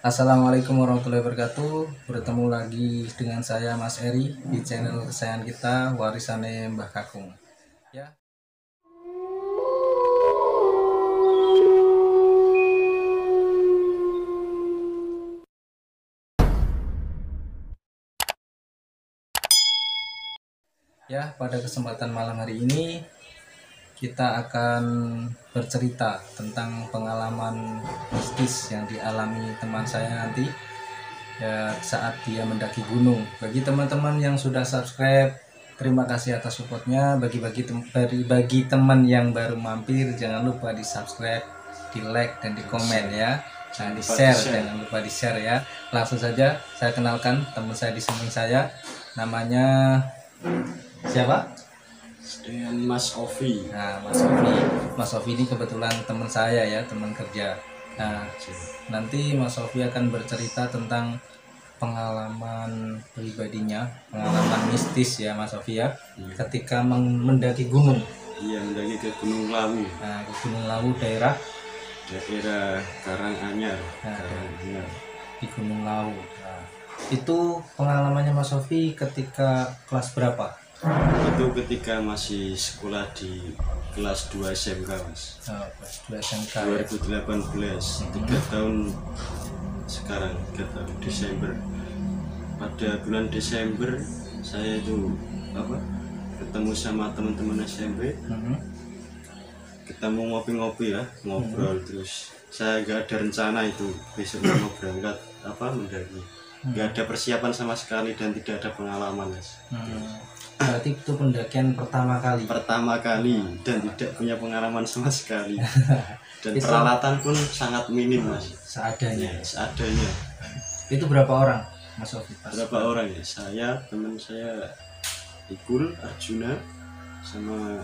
Assalamualaikum warahmatullahi wabarakatuh. Bertemu lagi dengan saya Mas Eri di channel kesayangan kita Warisane Mbah Kakung. Ya. Ya, pada kesempatan malam hari ini kita akan bercerita tentang pengalaman mistis yang dialami teman saya nanti ya saat dia mendaki gunung. Bagi teman-teman yang sudah subscribe, terima kasih atas supportnya. Bagi teman yang baru mampir, jangan lupa di subscribe, di like dan di komen ya. Jangan di share, jangan lupa di share ya. Langsung saja saya kenalkan teman saya di samping saya, namanya siapa? Dengan Mas Ovi. Nah, Mas Ovi ini kebetulan teman saya ya, teman kerja. Nah, nanti Mas Ovi akan bercerita tentang pengalaman pribadinya, pengalaman mistis ya Mas Ovi ya, ketika mendaki gunung. Iya, mendaki ke Gunung Lawu. Nah, ke Gunung Lawu daerah Karanganyar. Nah, Karanganyar. di Gunung Lawu. Nah, itu pengalamannya Mas Ovi ketika kelas berapa? Itu ketika masih sekolah di kelas 2 SMK, Mas. Oh, kelas 2 SMK. 2018, 3 tahun sekarang, 3 tahun Desember. Pada bulan Desember saya itu ketemu sama teman-teman SMP. Ketemu ngopi-ngopi ya, ngobrol. Terus saya gak ada rencana itu besok mau berangkat mendaki. Gak ada persiapan sama sekali dan tidak ada pengalaman, Mas. Berarti itu pendakian pertama kali Dan tidak punya pengalaman sama sekali. Dan peralatan pun sangat minim, Mas. Seadanya. Seadanya. Itu berapa orang Mas Ovi? Berapa orang ya? Saya, teman saya Ikul, Arjuna, sama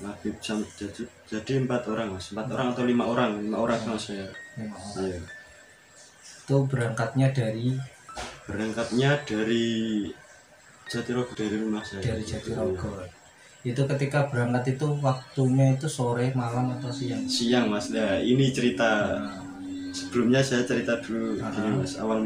Labib. Jadi 4 orang, Mas. 4 orang atau 5 orang? 5 orang sama saya. 5 orang. Iya. Itu berangkatnya dari Jatirogo, dari rumah saya. Dari Jatirogo. Itu ketika berangkat itu waktunya itu sore, malam atau siang? Siang, Mas. Nah, ini cerita. Sebelumnya saya cerita dulu gini, Mas. Awal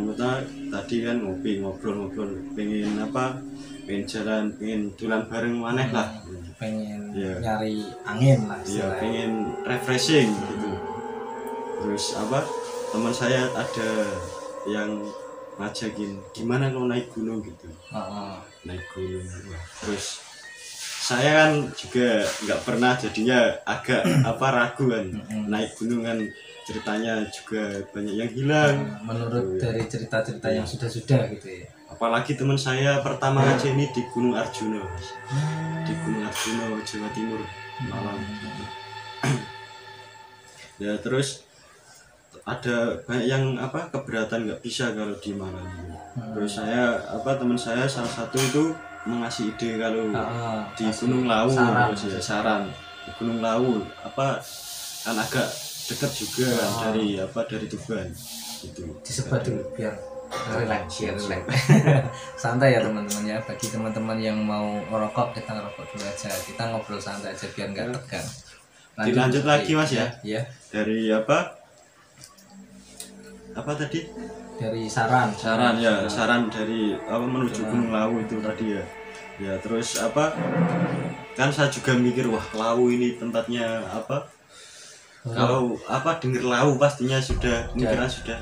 mula tadi kan ngobrol, pengen jalan, pengen tulan bareng maneh lah. Pengen nyari angin lah. Iya, pengen refreshing gitu. Terus teman saya ada yang ngajakin gimana kalau naik gunung gitu. Naik gunung. Terus saya kan juga nggak pernah, jadinya agak ragu kan. Naik gunung kan ceritanya juga banyak yang hilang. Menurut dari cerita-cerita yang sudah gitu ya. Apalagi teman saya pertama aja ini di Gunung Arjuna, Mas. Di Gunung Arjuna, Jawa Timur, Malang. Ya terus ada banyak yang keberatan nggak bisa kalau di Malang. Terus saya teman saya salah satu itu mengasih ide kalau di Gunung Lawu, saran di Gunung Lawu kan agak dekat juga dari Tuban gitu. Disebat dulu biar relax. Santai ya teman-teman ya. Bagi teman-teman yang mau ngerokok, kita ngerokok dulu aja, kita ngobrol santai aja biar nggak tegang. Dilanjut lagi, Mas ya. Iya. Dari tadi? Dari saran dari menuju Gunung Lawu itu tadi ya. Ya terus kan saya juga mikir, wah Lawu ini tempatnya kalau denger Lawu pastinya sudah mikirnya sudah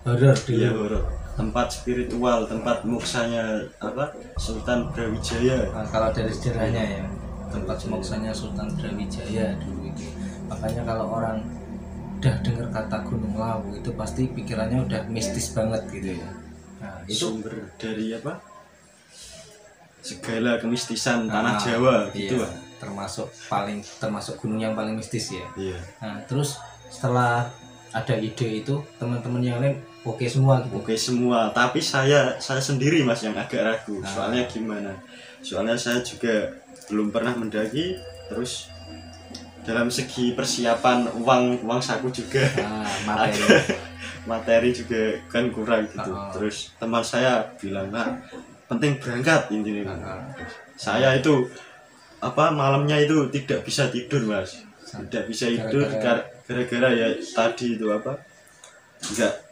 horor. Iya, horor. Tempat spiritual, tempat moksanya Sultan Brawijaya. Nah, kalau dari sejarahnya ya, tempat moksanya Sultan Brawijaya dulu itu. Makanya kalau orang udah dengar kata Gunung Lawu itu pasti pikirannya udah mistis banget gitu ya. Nah, itu sumber dari segala kemistisan tanah Jawa gitu. Iya, termasuk gunung yang paling mistis ya. Iya. Nah, terus setelah ada ide itu, teman-teman yang lain oke semua gitu. Oke semua, tapi saya sendiri, Mas, yang agak ragu. Soalnya gimana? Soalnya saya juga belum pernah mendaki, terus dalam segi persiapan uang saku juga materi juga kan kurang gitu. Terus teman saya bilang, penting berangkat intinya. Saya itu malamnya itu tidak bisa tidur, Mas. Tidak bisa tidur gara-gara ya tadi itu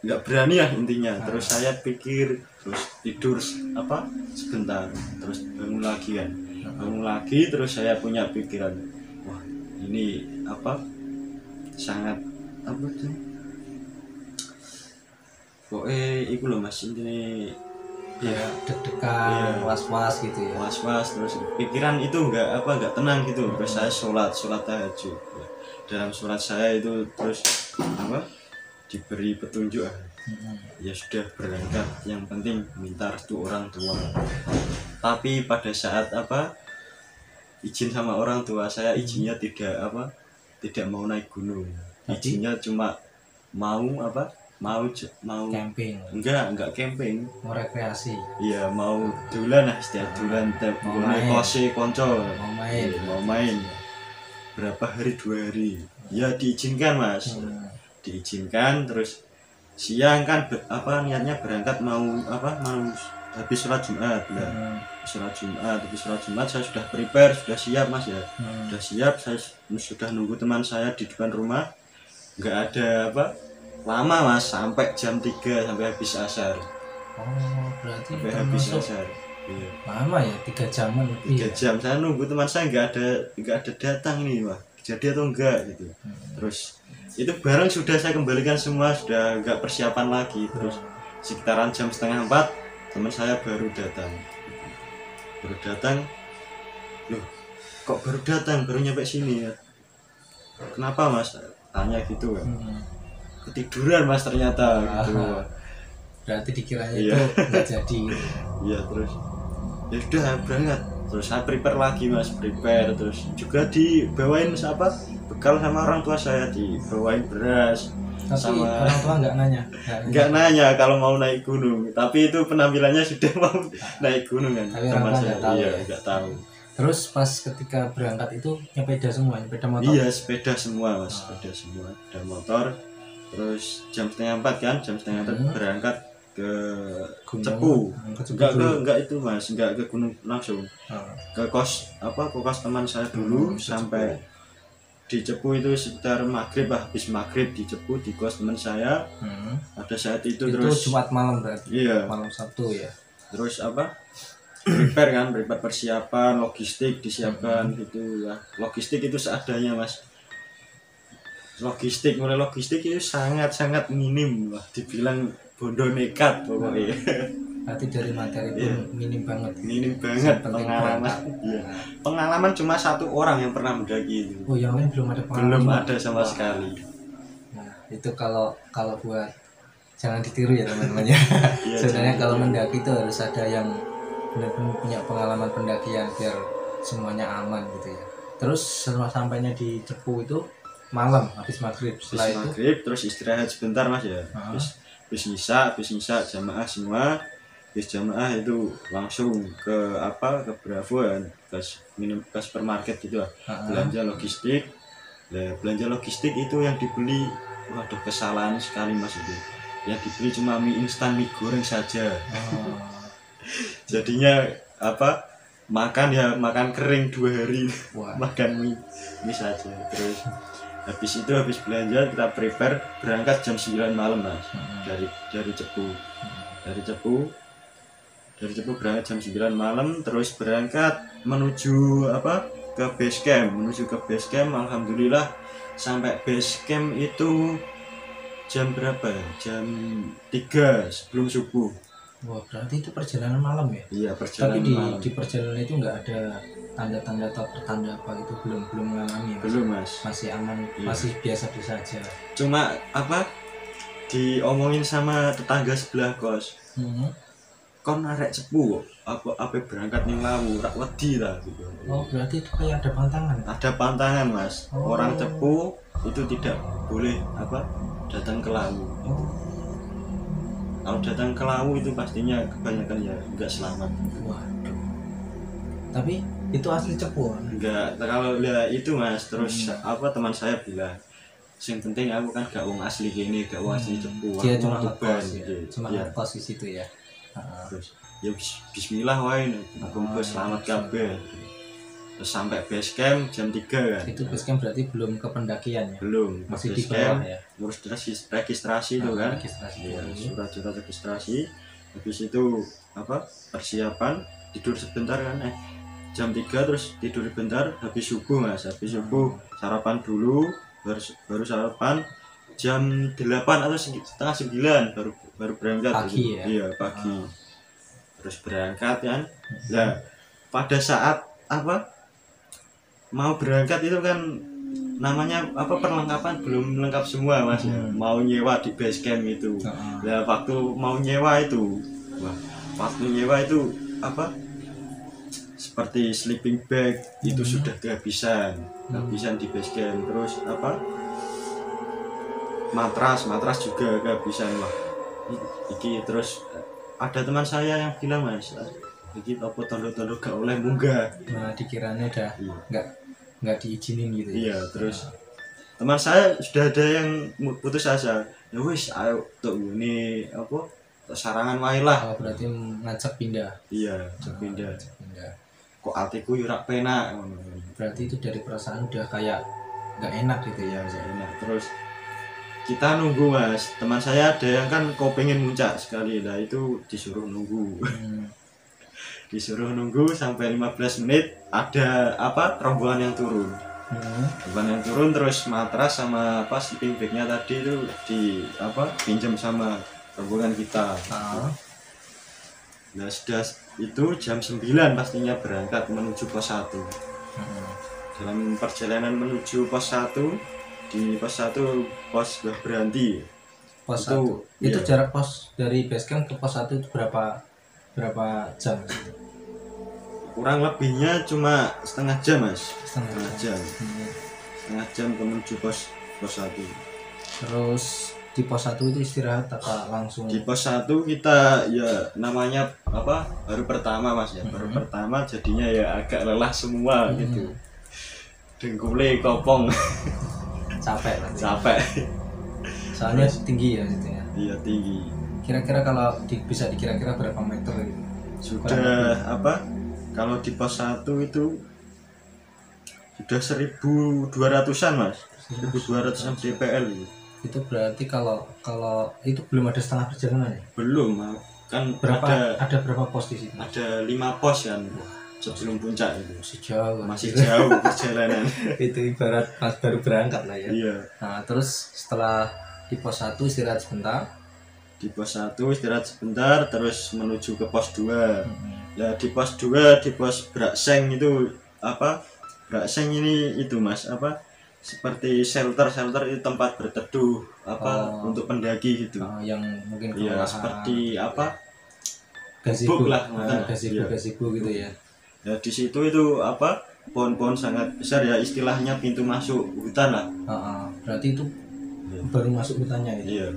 nggak berani ya intinya. Terus saya pikir, terus tidur sebentar, terus bangun lagi kan, bangun lagi. Terus saya punya pikiran, wah ini sangat tuh, pokoknya itu loh mas, ini ya deg-degan, was-was gitu ya. Was-was, terus pikiran itu nggak tenang gitu. Terus saya sholat tahajud. Dalam sholat saya itu terus diberi petunjuk, ya sudah berangkat, yang penting minta restu orang tua. Tapi pada saat izin sama orang tua, saya izinnya tidak mau naik gunung. Izinnya cuma mau Camping, enggak camping, mau rekreasi, iya mau dolan setiap dolan mau main. kose konco, mau main berapa hari, 2 hari ya diizinkan mas. Diizinkan. Terus siang kan niatnya berangkat, mau habis sholat Jumat lah. Habis sholat Jumat saya sudah prepare, sudah siap mas ya. Sudah siap, saya sudah nunggu teman saya di depan rumah. Nggak ada lama mas, sampai jam 3, sampai habis asar. Berarti sampai habis asar. Iya. Lama ya, 3 jaman lebih. 3 jam saya nunggu teman saya, nggak ada datang ini, wah jadi atau enggak gitu. Terus itu barang sudah saya kembalikan semua, sudah nggak persiapan lagi. Terus sekitaran jam 3:30 teman saya baru datang. Loh kok baru datang, baru nyampe sini ya, kenapa mas, tanya gitu kan. Ketiduran mas ternyata gitu. Berarti dikiranya itu nggak jadi gitu. Iya. Terus ya sudah berangkat. Terus saya prepare lagi mas, terus juga dibawain bekal sama orang tua saya, dibawain beras. Tapi sama orang tua nggak nanya kalau mau naik gunung. Tapi itu penampilannya sudah mau naik gunung kan. Tapi orang tua nggak tahu. Iya, ya? nggak tahu. Terus pas ketika berangkat itu sepeda semua, sepeda motor? Iya, sepeda semua mas, sepeda semua, sepeda motor. Terus jam 3:30 kan, jam 3:30 berangkat ke Cepu. Enggak itu mas, enggak ke gunung langsung. Ke kos teman saya dulu. Sampai di Cepu itu sekitar maghrib, habis maghrib di Cepu di kos teman saya. Pada saat itu terus Jumat malam berarti. Iya. Malam Sabtu ya. Terus prepare persiapan, logistik disiapkan gitu ya. Logistik itu seadanya mas. Mulai logistik itu sangat minim lah, dibilang bondo nekat pokoknya. Berarti dari materi pun minim banget. Pengalaman. Iya. Pengalaman cuma 1 orang yang pernah mendaki itu. Oh, yang lain belum ada pengalaman. Belum ada sama sekali. Nah, itu kalau buat jangan ditiru ya teman-teman ya. Sebenarnya kalau mendaki itu harus ada yang benar-benar punya pengalaman pendakian biar semuanya aman gitu ya. Terus setelah sampainya di Cepu itu malam habis maghrib. Setelah itu terus istirahat sebentar mas ya. Habis nyisa jamaah semua. Habis jamaah itu langsung ke Bravo kan, ke supermarket gitu lah. Belanja logistik itu yang dibeli, waduh kesalahan sekali mas itu. Yang dibeli cuma mie instan, mie goreng saja. Jadinya makan kering 2 hari. Makan mie saja. Terus habis belanja kita prepare berangkat jam 9 malam mas. Dari Cepu. Dari Cepu berangkat jam 9 malam. Terus berangkat menuju ke base camp. Alhamdulillah sampai base camp itu jam berapa ya? Jam 3 sebelum subuh. Wah, berarti itu perjalanan malam ya? Iya, perjalanan malam. Tapi di perjalanan itu nggak ada tanda-tanda atau pertanda apa itu, belum mengalami ya? Belum mas. Masih aman, masih biasa-biasa aja. Cuma diomongin sama tetangga sebelah kos. Kon arek Cepu apa berangkat ning Lawu rak wedi lah gitu. Oh, berarti itu kayak ada pantangan. Ada pantangan mas. Orang Cepu itu tidak boleh datang ke Lawu. Kalau datang ke Lawu itu pastinya kebanyakan ya enggak selamat. Waduh. Tapi itu asli Cepu? Enggak. Kalau itu mas, terus teman saya bilang, yang penting aku kan gak wong asli gini, gak wong asli Cepu. Dia cuma ngekos gitu. Cuma ngekos di situ ya. Terus ya bismillah wae, muga selamat kabeh. terus sampai base camp jam 3 kan. Itu base camp berarti belum ke pendakian ya? Belum, Masih base di bawah camp, ya? ngurus registrasi itu kan. Registrasi Ya, dulu. surat-surat registrasi. Habis itu apa? Persiapan, tidur sebentar kan. Jam 3 terus tidur sebentar, habis subuh Mas. Habis subuh sarapan dulu, baru sarapan jam 8 atau setengah 9 baru berangkat Pagi gitu. ya? Iya, pagi. Terus berangkat kan. Nah, pada saat apa? Mau berangkat itu kan namanya apa, perlengkapan belum lengkap semua Mas ya. Mau nyewa di base camp itu. Nah, waktu mau nyewa itu, waktu nyewa itu apa, seperti sleeping bag itu sudah kehabisan di base camp. Terus apa, matras juga kehabisan. Wah, iki terus ada teman saya yang bilang, Mas, iki apa tondo-tondo gak oleh munggah. Nah, dikiranya udah nggak diizinin gitu ya? Iya, terus teman saya sudah ada yang putus asa. Ya wis, ayo tuh ini apa, sarangan wae lah. Oh, berarti ngajak pindah. Iya, pindah. Pindah. Kok atiku yo ora penak ngono. Berarti itu dari perasaan udah kayak nggak enak gitu ya? Enak. Terus kita nunggu Mas, teman saya ada yang kan kau pengen muncak sekali lah, itu disuruh nunggu. Disuruh nunggu sampai 15 menit, ada apa, rombongan yang turun. Rombongan yang turun, terus matras sama apa sleeping bagnya tadi itu di apa, pinjam sama rombongan kita. Nah sudah itu jam 9 pastinya berangkat menuju pos 1. Dalam perjalanan menuju pos 1, di pos 1 pos berhenti. Pos 1 itu iya. jarak pos dari base camp ke pos 1 itu berapa jam? Kurang lebihnya cuma setengah jam Mas. Setengah jam. Setengah jam menuju pos 1. Terus di pos 1 itu istirahat apa langsung? Di pos 1 kita ya namanya apa, baru pertama Mas ya. Baru pertama jadinya ya agak lelah semua gitu. Dengkule kopong. Capek nanti. Capek. Soalnya tinggi ya gitu ya. Iya, tinggi. Kira-kira kalau bisa dikira-kira berapa meter gitu? Sudah apa? Kalau di pos 1 itu sudah 1.200-an Mas. 1.200-an DPL gitu. Itu berarti kalau itu belum ada setengah perjalanan ya? Belum, kan ada berapa pos di situ? Ada 5 pos kan sebelum puncak itu. Masih jauh perjalanan. Itu ibarat pas baru berangkat lah ya. Iya. Nah, terus setelah di pos 1 istirahat sebentar. Di pos 1 istirahat sebentar, terus menuju ke pos 2. Nah, di pos 2, di pos Brakseng itu apa? Brakseng ini itu Mas, apa? Seperti shelter itu tempat berteduh apa, untuk pendaki gitu. Yang mungkin ya seperti apa, gazebo lah, gazebo gitu ya. Ya di situ itu apa, pohon-pohon sangat besar ya, istilahnya pintu masuk hutan lah. Berarti itu baru masuk hutannya itu. Iya.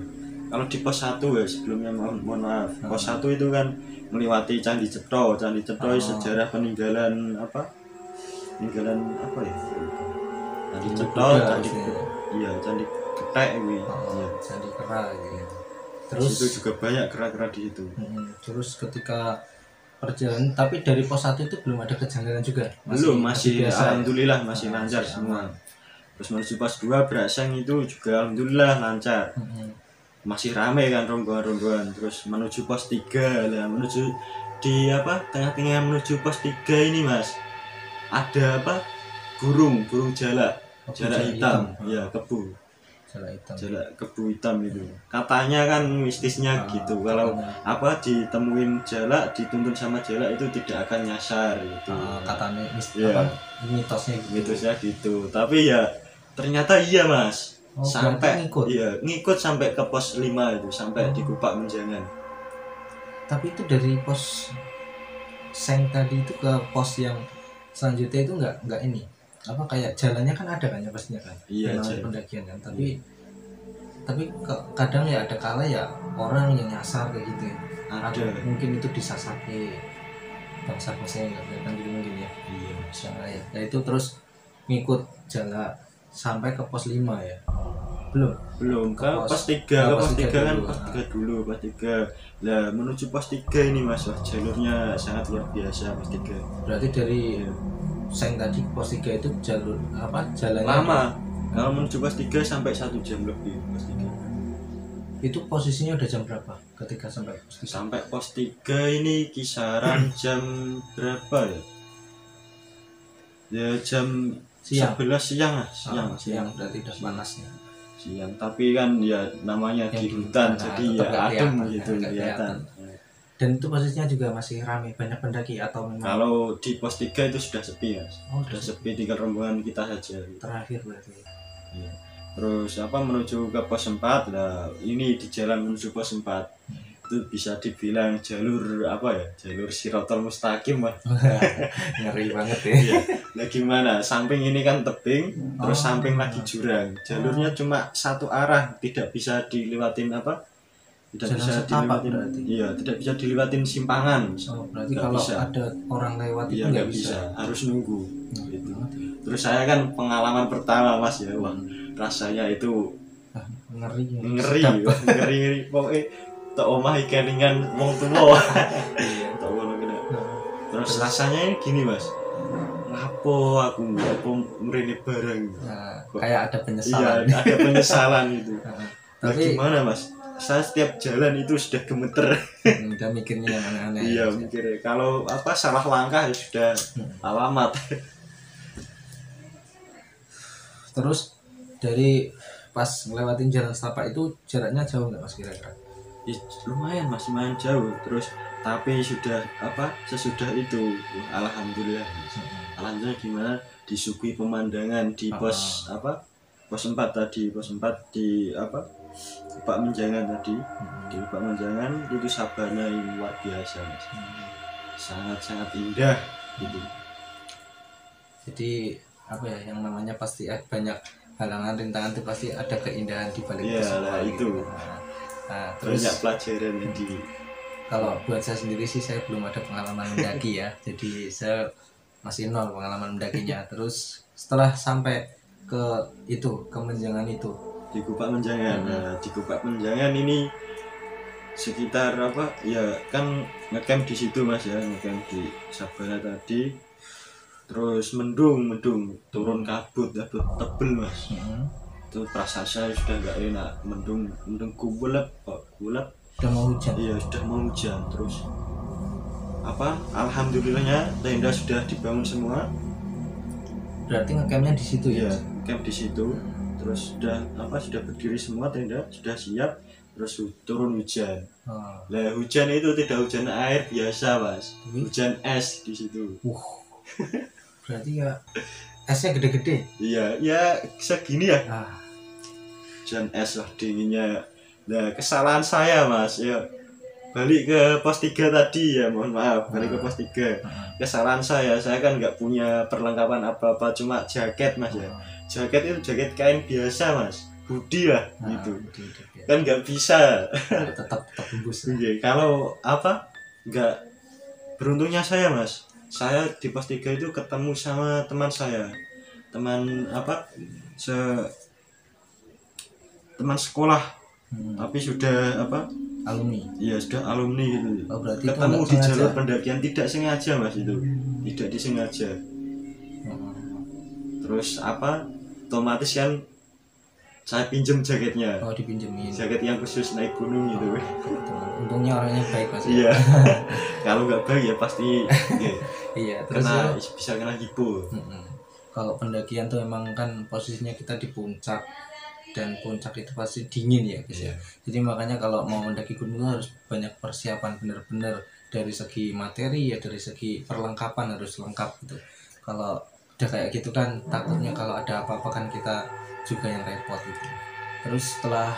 Kalau di pos 1 ya sebelumnya mohon maaf, pos 1 itu kan melewati Candi Cetro. Candi Cetro sejarah peninggalan apa ya? Candi Cetro, iya, Candi Ketek ini. Iya. Candi Kera gitu. Terus itu juga banyak kera-kera di situ. Terus ketika perjalanan, tapi dari pos 1 itu belum ada kejanggalan juga? Masih biasa, alhamdulillah ya? Masih lancar semua. Terus menuju pos 2 Brakseng itu juga alhamdulillah lancar. Masih ramai kan rombongan. Terus menuju pos 3 lah, menuju di apa, tengah-tengah menuju pos 3 ini Mas, ada apa, burung jalak hitam. Ya, kebu hitam itu katanya kan mistisnya gitu. Kalau apa ditemuin jalak, dituntun sama jalak itu tidak akan nyasar gitu. Katanya mitosnya gitu. Tapi ya ternyata iya Mas. Sampai ngikut sampai ke pos 5 itu, sampai di Kupak Menjangan. Tapi itu dari pos Seng tadi itu ke pos yang selanjutnya itu nggak ini apa, kayak jalannya kan ada kan ya pastinya kan? Iya, pendakian kan. Tapi kadang ya ada kala ya orang yang nyasar kayak gitu ya. Ada. Mungkin itu disasar ke bangsa-bangsa yang nggak kelihatan gitu mungkin ya. Iya. Misalnya ya. Nah itu terus ngikut jalan sampai ke pos 5 ya. Belum ke pos 3 kan pos 3 dulu. Lah menuju pos 3 ini Mas, jalurnya sangat luar biasa pos 3. Berarti dari Seng tadi ke pos 3 itu jalur apa jalannya lama. Kalau menuju pos 3 sampai 1 jam lebih pos 3. itu posisinya udah jam berapa ketika sampai pos 3? Sampai pos 3 ini kisaran jam berapa ya? Ya jam Siang. 11 siang lah, siang. Berarti udah panasnya. Siang, tapi kan ya namanya Yang di di hutan, hutan, jadi tetap ya nggak adem kelihatan, gitu nggak kelihatan. Dan itu posisinya juga masih ramai, banyak pendaki atau memang Kalau di pos 3 itu sudah sepi mas, Oh, sudah sepi, tinggal rombongan kita saja. terakhir berarti. Iya. Terus menuju ke pos 4, nah ini di jalan menuju pos 4 itu bisa dibilang jalur jalur Sirotol Mustaqim mas. Ngeri banget ya. Iya. Nah gimana, samping ini kan tebing, terus samping lagi jurang, jalurnya cuma satu arah, tidak bisa dilewatin tidak Jalan bisa setapak dilewatin, berarti. iya tidak bisa dilewatin simpangan. Berarti Nggak kalau bisa. ada orang lewat itu Iya nggak nggak bisa. bisa, harus nunggu gitu. Terus saya kan pengalaman pertama mas ya, wah rasanya itu Ngeri. ngeri Sedap. wah, ngeri pokoknya tak omah kelingan wong tua. Tak ngono kene. Terus rasanya gini mas, lapo aku mrene bareng. Nah, kayak ada Iya, penyesalan. ada penyesalan itu. Nah, Nah, tapi gimana mas? Saya setiap jalan itu sudah gemeter. udah mikirnya yang aneh-aneh. Iya mikirnya kalau salah langkah ya sudah alamat. Terus dari pas ngelewatin jalan setapak itu jaraknya jauh nggak mas kira-kira? Ya, lumayan mas, lumayan jauh. Terus tapi sudah sesudah itu alhamdulillah gimana disuguhi pemandangan di pos pos 4 tadi, pos 4 di Pak Menjangan tadi. Di Pak Menjangan itu sabana yang luar biasa mas, sangat indah gitu. Jadi yang namanya pasti banyak halangan, rintangan, itu pasti ada keindahan di balik Iya, semua itu. gitu. Nah, terus Banyak pelajaran yang di kalau buat saya sendiri sih saya belum ada pengalaman mendaki ya. Jadi saya masih nol pengalaman mendakinya. Terus setelah sampai ke Menjangan itu di Gupak Menjangan. Nah, di Gupak Menjangan ini sekitar ya kan ngecamp di situ mas ya, ngecamp di sabana tadi. Terus mendung turun kabut tebel mas. Itu perasaan saya sudah nggak enak, mendung gulap. udah mau hujan. Iya sudah mau hujan. Terus alhamdulillahnya tenda sudah dibangun semua. Berarti ngecampnya di situ ya? Iya, camp di situ. Terus sudah berdiri semua, tenda sudah siap. Terus turun hujan. Lah hujan itu tidak hujan air biasa mas, hujan es di situ. Berarti ya esnya gede-gede. Iya, ya segini ya. Hujan es lah dinginnya. Nah kesalahan saya mas ya, balik ke pos 3 tadi ya, mohon maaf, balik ke pos 3. Kesalahan saya kan nggak punya perlengkapan apa-apa, cuma jaket mas ya. Jaket itu jaket kain biasa mas, hoodie lah gitu. Kan nggak bisa. Tetap tembus. Kalau nggak, beruntungnya saya mas, saya di pos 3 itu ketemu sama teman saya, teman teman sekolah, tapi sudah alumni. Iya sudah alumni gitu. Berarti ketemu di jalur pendakian, tidak sengaja mas itu, tidak disengaja. Terus otomatis kan saya pinjem jaketnya. Dipinjemin. Jaket yang khusus naik gunung gitu. Untungnya orangnya baik mas. Iya. Kalau nggak baik ya pasti iya. Terus bisa kena hipo. Kalau pendakian tuh emang kan posisinya kita di puncak, dan puncak itu pasti dingin ya guys ya. Jadi makanya kalau mau mendaki gunung harus banyak persiapan, bener-bener dari segi materi ya, dari segi perlengkapan harus lengkap gitu. Kalau udah kayak gitu kan takutnya kalau ada apa-apa kan kita juga yang repot gitu. Terus setelah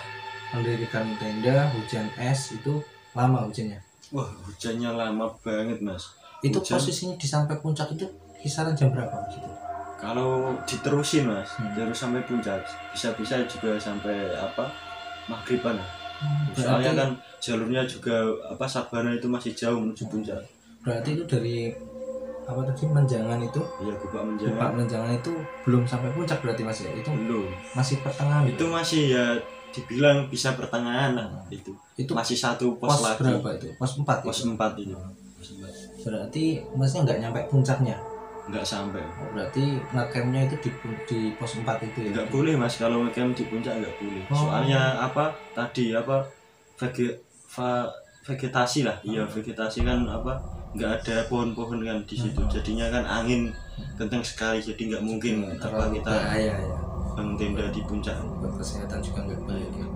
mendirikan tenda, hujan es itu lama hujannya. Wah hujannya lama banget mas. Itu posisinya di sampai puncak itu kisaran jam berapa mas itu? Kalau diterusin mas, terus sampai puncak bisa-bisa juga sampai maghriban. Soalnya kan jalurnya juga sabana itu masih jauh menuju puncak. Berarti itu dari Menjangan itu? Iya, Gupak Menjangan. Gupak Menjangan itu belum sampai puncak berarti mas ya? Itu belum. Masih pertengahan. Itu masih ya dibilang bisa pertengahan lah itu. Itu masih satu pos lagi. Berapa itu? Pos 4. Pos 4 itu. Berarti masnya nggak nyampe puncaknya? nggak sampai. Oh, berarti ngecampnya itu di pos 4 itu ya? Nggak boleh mas, kalau ngecamp di puncak nggak boleh. Oh. Soalnya apa tadi apa vegetasi lah, iya vegetasi kan apa nggak ada pohon-pohon kan di situ, jadinya kan angin kencang sekali, jadi nggak mungkin apa terlalu kita bahaya ya, bangun tenda di puncak. buat kesehatan juga nggak baik ya.